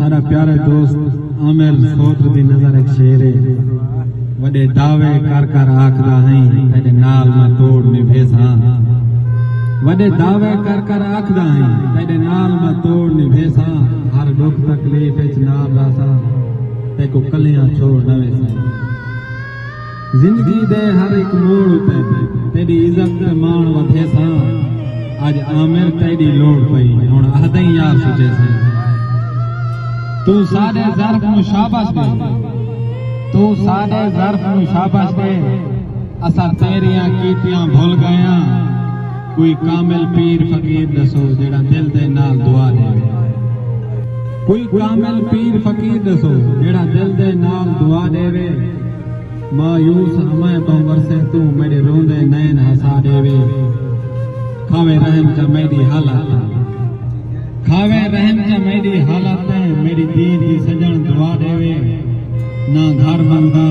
साडा प्यारे दोस्त आमिर सोत्र दी नजर एक शेर है वडे दावे कर कर आखदा हई तेरे नाल मैं तोड़ निभेसा वडे दावे कर आखदा हई तेरे नाल मैं तोड़ निभेसा हर दुख तकलीफ विच नाल रासा ते को कलियां छोड़ न वेसा जिंदगी दे हर एक मोड़ उते तेरी इज्जत ते मान वधेसा आज आमिर तेरी लोड़ पई हुण अहदई यार सुचे से तू साडे ज़र्फ नु शाबाश दे तू साडे ज़र्फ नु शाबाश दे असा तेरियां कीतियां भुल गया कोई कामिल पीर फकीर दसो जेड़ा दिल दे नाल दुआ देवे कोई कामिल पीर फकीर दसो जेड़ा दिल दे नाल दुआ देवे मायूस हमें बंवर से तू मेरे रोंदे नैन हंसा देवे खावे रहम च मेरी हालत खावे रहम च मेरी हालत मेरी दीन की सजन दुआ देवे ना घर मंगदा